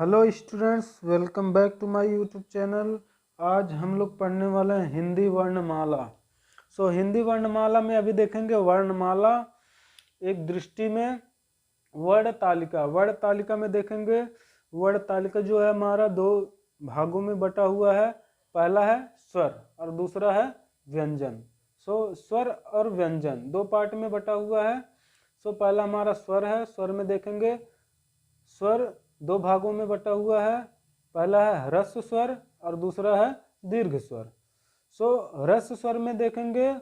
Hello students, welcome back to my YouTube channel. आज हम लोग पढ़ने वाले हैं हिंदी वर्णमाला। हिंदी वर्णमाला में अभी देखेंगे वर्णमाला एक दृष्टि में। वर्ण तालिका में देखेंगे। वर्ण तालिका जो है हमारा दो भागों में बटा हुआ है। पहला है स्वर और दूसरा है व्यंजन। स्वर और व्यंजन दो पार्ट में बटा हुआ है। पहला हमारा स्वर है। स्वर में देखेंगे स्वर दो भागों में बटा हुआ है। पहला है ह्रस्व स्वर और दूसरा है दीर्घ स्वर। ह्रस्व स्वर में देखेंगे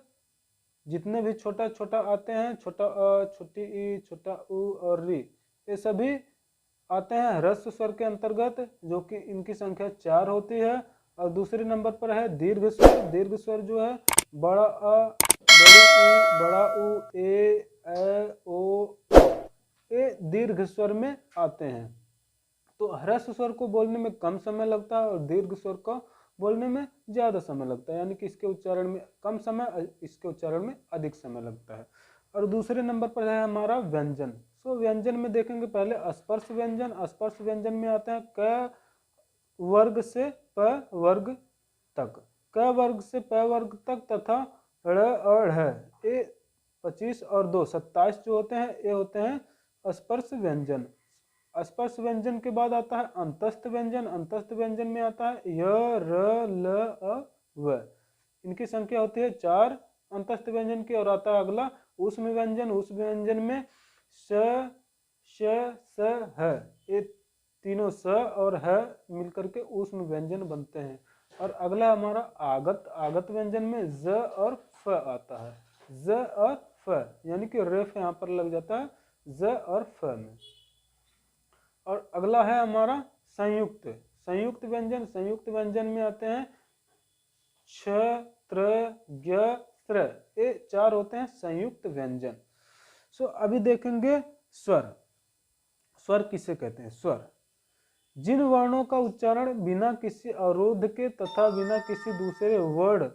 जितने भी छोटा छोटा आते हैं, छोटा अ, छोटी ई, छोटा उ और री, ये सभी आते हैं ह्रस्व स्वर के अंतर्गत, जो कि इनकी संख्या 4 होती है। और दूसरे नंबर पर है दीर्घ स्वर। दीर्घ स्वर जो है बड़ा अ, बड़ी ई, बड़ा उ, ए ओ, ये दीर्घ स्वर में आते हैं। तो ह्रस्व स्वर को बोलने में कम समय लगता है और दीर्घ स्वर को बोलने में ज्यादा समय लगता है, यानी कि इसके उच्चारण में कम समय, इसके उच्चारण में अधिक समय लगता है। और दूसरे नंबर पर है हमारा व्यंजन। व्यंजन में देखेंगे पहले स्पर्श व्यंजन। स्पर्श व्यंजन में आते हैं क वर्ग से प वर्ग तक, क वर्ग से प वर्ग तक तथा ड़ और ढ, ये 25 और 2 27 जो होते हैं, ये होते हैं स्पर्श व्यंजन। स्पर्श व्यंजन के बाद आता है अंतस्थ व्यंजन। अंतस्थ व्यंजन में आता है य, र, ल, अ, व। इनकी संख्या होती है 4 अंतस्थ व्यंजन की। और आता है अगला ऊष्म व्यंजन। ऊष्म व्यंजन में स, श, स, ह, ये तीनों स और ह मिलकर के ऊष्म व्यंजन बनते हैं। और अगला हमारा आगत। आगत व्यंजन में ज और फ आता है। ज और फ, यानी कि रेफ यहाँ पर लग जाता है ज और फ में। और अगला है हमारा संयुक्त। संयुक्त व्यंजन। संयुक्त व्यंजन में आते हैं छ, त्र, ज्ञ, त्र, ये 4 होते हैं संयुक्त व्यंजन। अभी देखेंगे स्वर। स्वर किसे कहते हैं? स्वर जिन वर्णों का उच्चारण बिना किसी अवरोध के तथा बिना किसी दूसरे वर्ण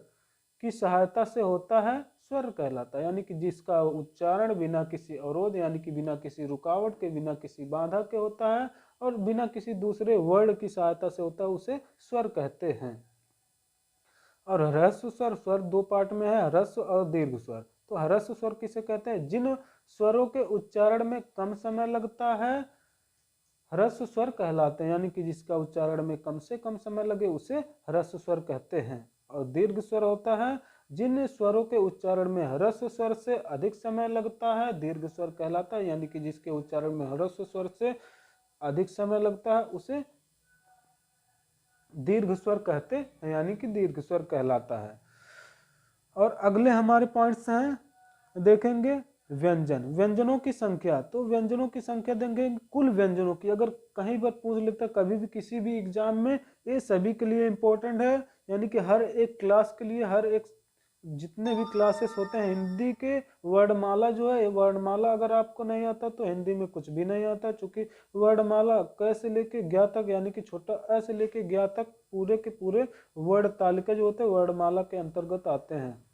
की सहायता से होता है, स्वर कहलाता है। यानी कि जिसका उच्चारण बिना किसी अवरोध, यानी कि बिना किसी रुकावट के, बिना किसी बाधा के होता है और बिना किसी दूसरे वर्ण की सहायता से होता है, उसे स्वर कहते हैं। और ह्रस्व स्वर, स्वर दो पार्ट में है, ह्रस्व और दीर्घ स्वर। तो ह्रस्व स्वर किसे कहते हैं? जिन स्वरों के उच्चारण में कम समय लगता है, ह्रस्व स्वर कहलाते हैं। यानी कि जिसका उच्चारण में कम से कम समय लगे, उसे ह्रस्व स्वर कहते हैं। और दीर्घ स्वर होता है जिन स्वरों के उच्चारण में ह्रस्व स्वर से अधिक समय लगता है, दीर्घ स्वर कहलाता है। यानी कि जिसके उच्चारण में ह्रस्व स्वर से अधिक समय लगता है, उसे दीर्घ स्वर कहते हैं, यानी कि दीर्घ स्वर कहलाता है। और अगले हमारे पॉइंट्स हैं, देखेंगे व्यंजन। व्यंजनों की संख्या। तो व्यंजनों की संख्या देंगे कुल व्यंजनों की। अगर कहीं पर पूछ लेता कभी भी किसी भी एग्जाम में, ये सभी के लिए इंपॉर्टेंट है। यानी कि हर एक क्लास के लिए, हर एक जितने भी क्लासेस होते हैं हिंदी के, वर्णमाला जो है, वर्णमाला अगर आपको नहीं आता तो हिंदी में कुछ भी नहीं आता। चूंकि वर्णमाला क से लेके ज्ञ तक, यानी कि छोटा अ से लेके ज्ञ तक पूरे के पूरे वर्ण तालिका जो होते हैं वर्णमाला के अंतर्गत आते हैं।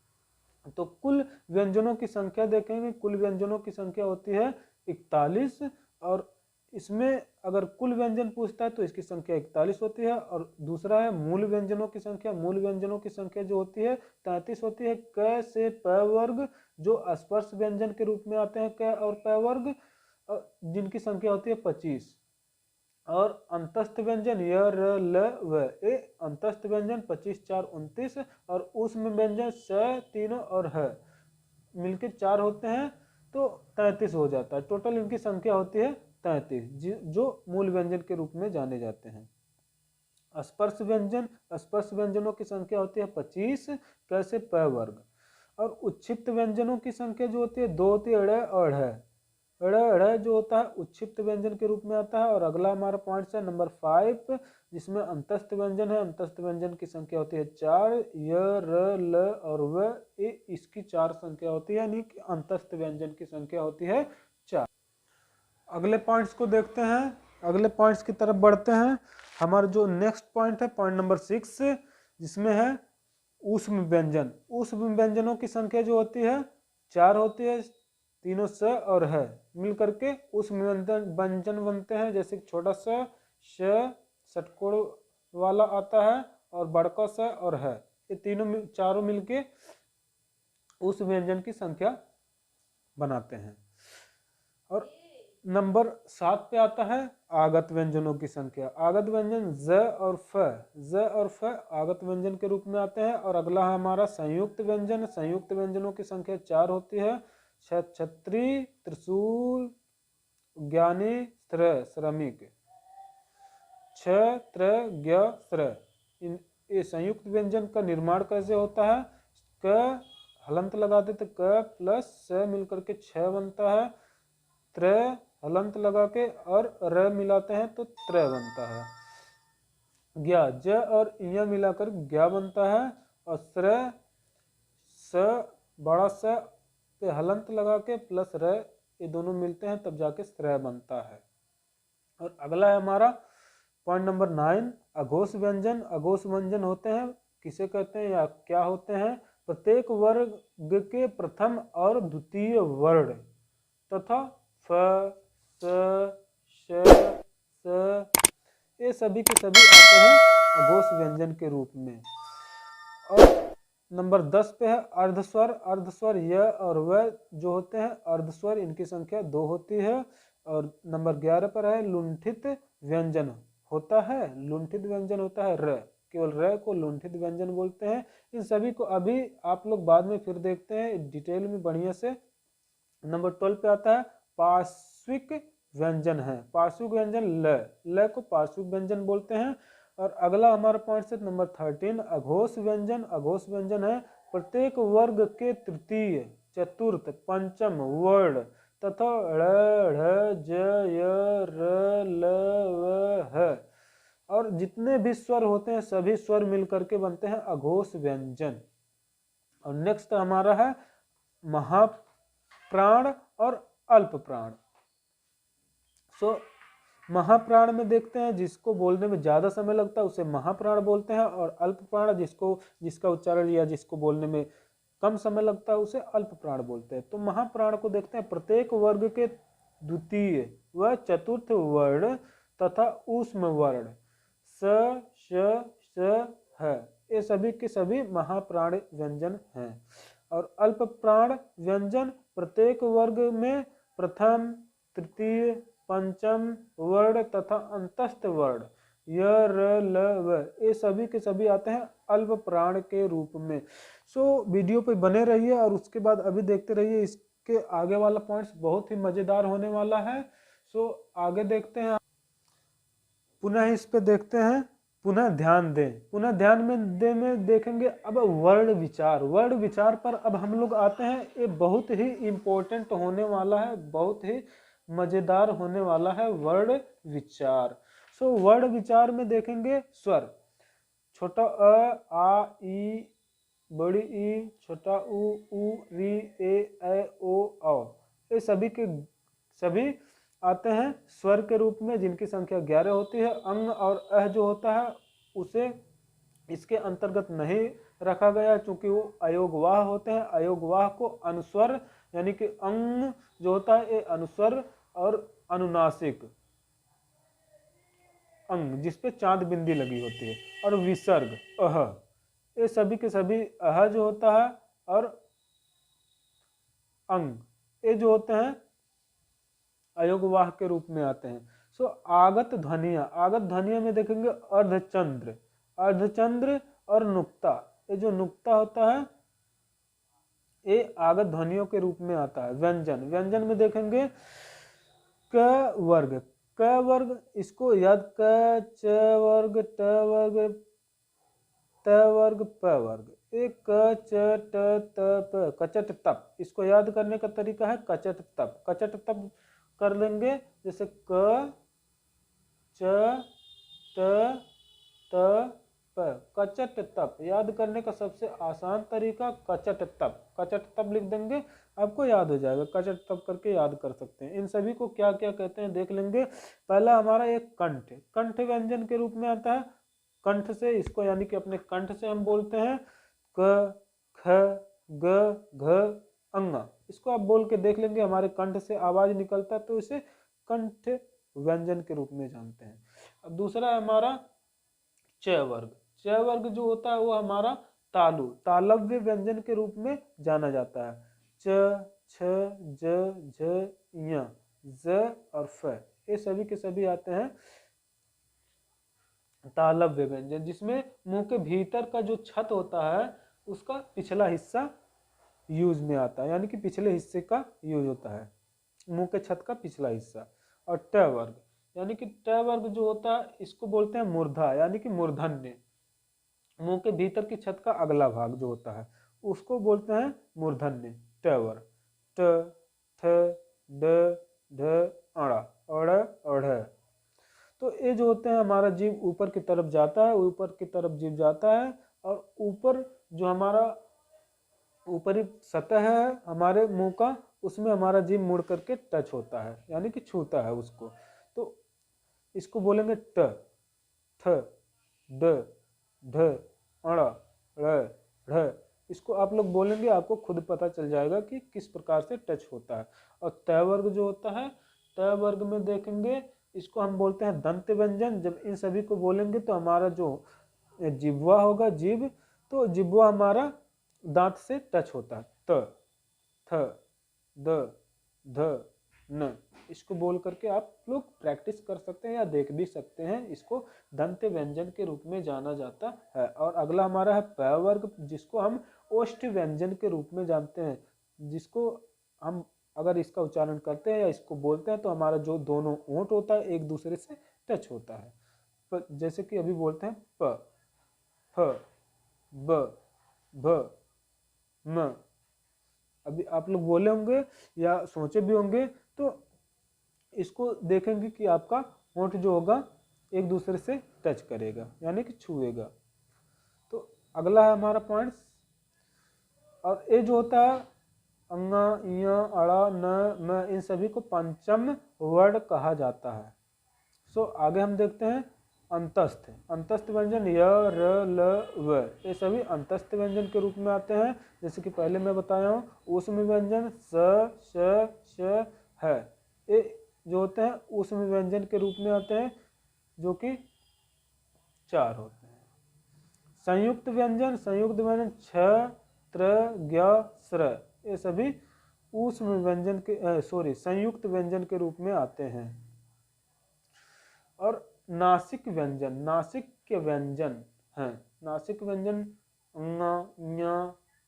तो कुल व्यंजनों की संख्या देखेंगे। कुल व्यंजनों की संख्या होती है 41। और इसमें अगर कुल व्यंजन पूछता है तो इसकी संख्या 41 होती है। और दूसरा है मूल व्यंजनों की संख्या। मूल व्यंजनों की संख्या जो होती है 33 होती है। क से प वर्ग जो स्पर्श व्यंजन के रूप में आते हैं, क और प वर्ग, जिनकी संख्या होती है 25। और अंतस्थ व्यंजन य, र, ल, व, ए अंतस्थ व्यंजन 25 4 29। और ऊष्म व्यंजन स, तीनों और ह मिलके 4 होते हैं, तो 33 हो जाता है। टोटल इनकी संख्या होती है 33, जो मूल व्यंजन के रूप में जाने जाते हैं। स्पर्श व्यंजन। स्पर्श व्यंजनों की संख्या होती है 25 कैसे प वर्ग। और उच्छिप्त व्यंजनों की संख्या जो होती है 2 होती है, ड़ और ढ़। ड़ जो होता है उच्छिप्त व्यंजन के रूप में आता है। और अगला हमारा पॉइंट है नंबर 5, जिसमें अंतस्थ व्यंजन है। अंतस्थ व्यंजन की संख्या होती है 4, य, र, ल और व, ये इसकी 4 संख्या होती है, यानी कि अंतस्थ व्यंजन की संख्या होती है 4। अगले पॉइंट्स को देखते हैं, अगले पॉइंट्स की तरफ बढ़ते हैं। हमारा जो नेक्स्ट पॉइंट है पॉइंट नंबर 6, जिसमें है ऊष्म व्यंजन। ऊष्म व्यंजनों की संख्या जो होती है 4 होती है, तीनों स और है मिल करके ऊष्म व्यंजन बनते हैं। जैसे छोटा स, श षटकोण वाला आता है, और बड़का स और है, ये तीनों चारों मिलके उस व्यंजन की संख्या बनाते हैं। और नंबर 7 पे आता है आगत व्यंजनों की संख्या। आगत व्यंजन ज और फ आगत व्यंजन के रूप में आते हैं। और अगला है हमारा संयुक्त व्यंजन। संयुक्त व्यंजनों की संख्या 4 होती है। छत्री, त्रिशूल, ज्ञानी, श्रमिक, ये संयुक्त व्यंजन का निर्माण कैसे होता है? क हलंत लगाते तो क प्लस स मिलकर के 6 बनता है। त्र हलंत लगा के और र मिलाते हैं तो त्र बनता है। ज्ञा ज और य मिलाकर ज्ञा बनता है। और श्र स बड़ा स पे हलंत लगा के प्लस र, ये दोनों मिलते हैं तब जाके श्रय बनता है। और अगला है हमारा पॉइंट नंबर 9 अघोष व्यंजन। अघोष व्यंजन होते हैं, किसे कहते हैं या क्या होते हैं? प्रत्येक वर्ग के प्रथम और द्वितीय वर्ण तथा फ, स, श, स, ये सभी के सभी आते हैं अघोष व्यंजन के रूप में। और नंबर 10 पे है अर्धस्वर। अर्धस्वर य और व जो होते हैं अर्धस्वर, इनकी संख्या 2 होती है। और नंबर 11 पर है लुंठित व्यंजन होता है। लुंठित व्यंजन होता है र, केवल र को लुंठित व्यंजन बोलते हैं। इन सभी को अभी आप लोग बाद में फिर देखते हैं डिटेल में बढ़िया से। नंबर 12 पे आता है पार्श्विक व्यंजन है। पार्श्विक व्यंजन ल को पार्श्विक व्यंजन बोलते हैं। और अगला हमारा पॉइंट से नंबर 13 अघोष व्यंजन। अघोष व्यंजन है प्रत्येक वर्ग के तृतीय, चतुर्थ, पंचम वर्ण तथा ड़, ढ, ज, य, र, ल, व, ह और जितने भी स्वर होते हैं सभी स्वर मिलकर के बनते हैं अघोष व्यंजन। और नेक्स्ट हमारा है महाप्राण और अल्प प्राण। महाप्राण में देखते हैं जिसको बोलने में ज्यादा समय लगता है उसे महाप्राण बोलते हैं। और अल्प प्राण जिसका उच्चारण या जिसको बोलने में कम समय लगता है उसे अल्प प्राण बोलते हैं। तो महाप्राण को देखते हैं प्रत्येक वर्ग के द्वितीय व चतुर्थ वर्ण तथा ऊष्म वर्ण स, श, ह, ये सभी के सभी महाप्राण व्यंजन हैं। और अल्प प्राण व्यंजन प्रत्येक वर्ग में प्रथम, तृतीय, पंचम वर्ण तथा अंतस्थ वर्ण य, र, ल, व ये सभी के सभी आते हैं अल्प प्राण के रूप में। वीडियो पे बने रहिए और उसके बाद अभी देखते रहिए, इसके आगे वाला पॉइंट्स बहुत ही मजेदार होने वाला है। आगे देखते हैं, पुनः इस पे देखते हैं, पुनः ध्यान दें। पुनः ध्यान में देखेंगे अब वर्ण विचार। वर्ण विचार पर अब हम लोग आते हैं। ये बहुत ही इम्पोर्टेंट होने वाला है, बहुत ही मजेदार होने वाला है वर्ण विचार। वर्ण विचार में देखेंगे स्वर, छोटा अ, आ, ई, बड़ी ई, छोटा उ, री, ए, ओ, ये सभी के सभी आते हैं स्वर के रूप में, जिनकी संख्या 11 होती है। अंग और अह जो होता है उसे इसके अंतर्गत नहीं रखा गया क्योंकि वो अयोगवाह होते हैं। अयोगवाह को अनुस्वर यानी कि अंग जो होता है ये अनुस्वर और अनुनासिक अंग जिसपे चांद बिंदी लगी होती है। और विसर्ग अह, ये सभी के सभी अह जो होता है और अंग ये जो होते हैं अयोगवाह के रूप में आते हैं। आगत ध्वनिया में देखेंगे अर्धचंद्र, अर्धचंद्र और नुक्ता। ये जो नुक्ता होता है ये आगत ध्वनियों के रूप में आता है। व्यंजन में देखेंगे क वर्ग, इसको याद क, च वर्ग, ट वर्ग, त वर्ग, प वर्ग, एक क, च, ट, त, प, कचट तप। इसको याद करने का तरीका है कचट तप कर लेंगे। जैसे क, च, त, प, कचट तप। याद करने का सबसे आसान तरीका कचट तप लिख देंगे, आपको याद हो जाएगा। कचट तप करके याद कर सकते हैं। इन सभी को क्या क्या कहते हैं देख लेंगे। पहला हमारा एक कंठ व्यंजन के रूप में आता है। कंठ से इसको यानी कि अपने कंठ से हम बोलते हैं क, ख, ग, घ, अंगा। इसको आप बोल के देख लेंगे, हमारे कंठ से आवाज निकलता है तो इसे कंठ व्यंजन के रूप में जानते हैं। अब दूसरा है हमारा च वर्ग। च वर्ग जो होता है वो हमारा तालु, तालव्य व्यंजन के रूप में जाना जाता है। च, छ, ज, झ, य, ज और फ, ये सभी के सभी आते हैं तालव्य व्यंजन, जिसमें मुंह के भीतर का जो छत होता है उसका पिछला हिस्सा यूज में आता है, यानी कि पिछले हिस्से का यूज होता है, मुंह के छत का पिछला हिस्सा। और ट वर्ग, यानी कि ट वर्ग जो होता है इसको बोलते हैं मूर्धा, यानी कि मूर्धन्य, मुंह के भीतर की छत का अगला भाग जो होता है उसको बोलते हैं मूर्धन्य, ट वर्ग। ट, थ, ड, ढ, अड़ा, अड़, अढ़। तो ये जो होते हैं हमारा जीव ऊपर की तरफ जाता है, ऊपर की तरफ जीव जाता है, और ऊपर जो हमारा ऊपरी सतह है हमारे मुंह का, उसमें हमारा जीभ मुड़ करके टच होता है, यानी कि छूता है उसको। तो इसको बोलेंगे ट, थ, ड, ढ, अड़, ड़, ढ। इसको आप लोग बोलेंगे आपको खुद पता चल जाएगा कि किस प्रकार से टच होता है। और त वर्ग जो होता है, त वर्ग में देखेंगे इसको हम बोलते हैं दंत व्यंजन। जब इन सभी को बोलेंगे तो हमारा जो जिह्वा होगा, जीभ, तो जिह्वा हमारा दांत से टच होता है। त, थ, द, ध, न। इसको बोल करके आप लोग प्रैक्टिस कर सकते हैं या देख भी सकते हैं, इसको दंत व्यंजन के रूप में जाना जाता है। और अगला हमारा है प वर्ग, जिसको हम ओष्ठ व्यंजन के रूप में जानते हैं, जिसको हम अगर इसका उच्चारण करते हैं या इसको बोलते हैं तो हमारा जो दोनों ओंठ होता है एक दूसरे से टच होता है। जैसे कि अभी बोलते हैं प, फ, ब, भ, म। अभी आप लोग बोले होंगे या सोचे भी होंगे, तो इसको देखेंगे कि आपका होंठ जो होगा एक दूसरे से टच करेगा, यानी कि छुएगा। तो अगला है हमारा पॉइंट्स, और ये जो होता है अंगा, इया, अड़ा, न, म, इन सभी को पंचम वर्ण कहा जाता है। सो आगे हम देखते हैं अंतस्थ। अंतस्थ व्यंजन य, र, ल, व, ये सभी अंतस्थ व्यंजन के रूप में आते हैं। जैसे कि पहले मैं बताया हूँ ऊष्म व्यंजन स, श, श, है, ये जो होते हैं ऊष्म व्यंजन के रूप में आते हैं, जो कि 4 होते हैं। संयुक्त व्यंजन, संयुक्त व्यंजन छ, त्र, ज्ञ, स्र, ये सभी ऊष्म व्यंजन के संयुक्त व्यंजन के रूप में आते हैं। और नासिक व्यंजन, नासिक के व्यंजन हैं। नासिक व्यंजन ङ, ञ,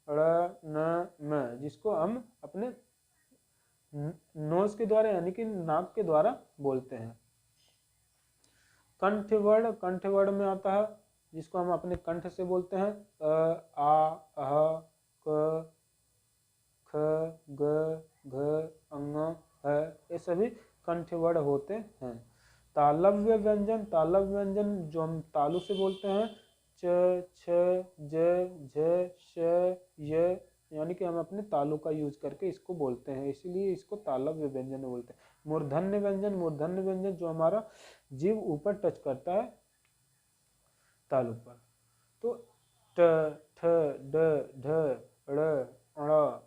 ड़, न, म, जिसको हम अपने नोज के द्वारा यानी कि नाक के द्वारा बोलते हैं। कंठ वर्ण, कंठ वर्ण में आता है जिसको हम अपने कंठ से बोलते हैं अ, आ, अह, क, ख, ग, घ, अंग, ह, ये सभी कंठ वर्ण होते हैं। तालव्य व्यंजन, तालव्य व्यंजन जो हम तालु से बोलते हैं च, छ, ज, झ, श, य, यानी कि हम अपने तालु का यूज करके इसको बोलते हैं, इसीलिए इसको तालव्य व्यंजन बोलते हैं। मूर्धन्य व्यंजन, मूर्धन्य व्यंजन जो हमारा जीभ ऊपर टच करता है तालु पर, तो ट, ठ, ड, ढ, ड़, ण,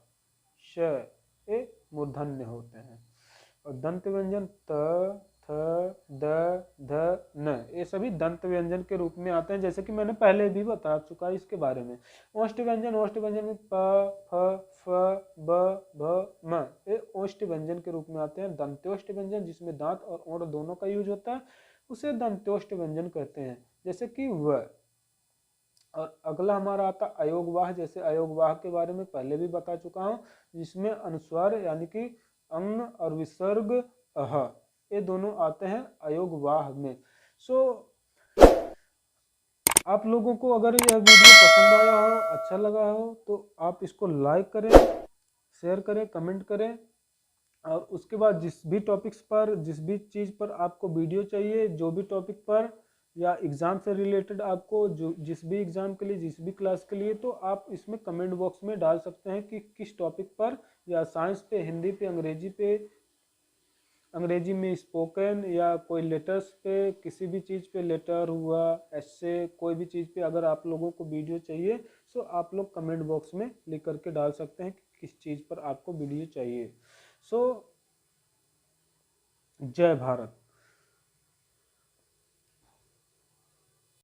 श, ये मूर्धन्य होते हैं। और दंत व्यंजन त, थ, द, ध, न, ये सभी दंत व्यंजन के रूप में आते हैं, जैसे कि मैंने पहले भी बता चुका है इसके बारे में। ओष्ठ व्यंजन, ओष्ठ व्यंजन में प, फ, फ, ब, भ, म, ये ओष्ठ व्यंजन के रूप में आते हैं। दंत्योष्ठ व्यंजन जिसमें दांत और ओंठ दोनों का यूज होता है उसे दंत्योष्ठ व्यंजन कहते हैं, जैसे कि व। और अगला हमारा आता अयोगवाह, जैसे अयोगवाह के बारे में पहले भी बता चुका हूँ, जिसमें अनुस्वार यानी कि अंग और विसर्ग अह, ये दोनों आते हैं अयोगवाह में। सो आप लोगों को अगर यह वीडियो पसंद आया हो, अच्छा लगा हो, तो आप इसको लाइक करें, शेयर करें, कमेंट करें। और उसके बाद जिस भी टॉपिक्स पर, जिस भी चीज़ पर आपको वीडियो चाहिए, जो भी टॉपिक पर या एग्ज़ाम से रिलेटेड आपको जो जिस भी एग्ज़ाम के लिए, जिस भी क्लास के लिए, तो आप इसमें कमेंट बॉक्स में डाल सकते हैं कि किस टॉपिक पर, या साइंस पे, हिंदी पे, अंग्रेजी में स्पोकन, या कोई लेटर्स पे, किसी भी चीज़ पे, लेटर हुआ, ऐसे कोई भी चीज़ पे अगर आप लोगों को वीडियो चाहिए तो आप लोग कमेंट बॉक्स में लिख करके डाल सकते हैं कि किस चीज़ पर आपको वीडियो चाहिए। सो जय भारत।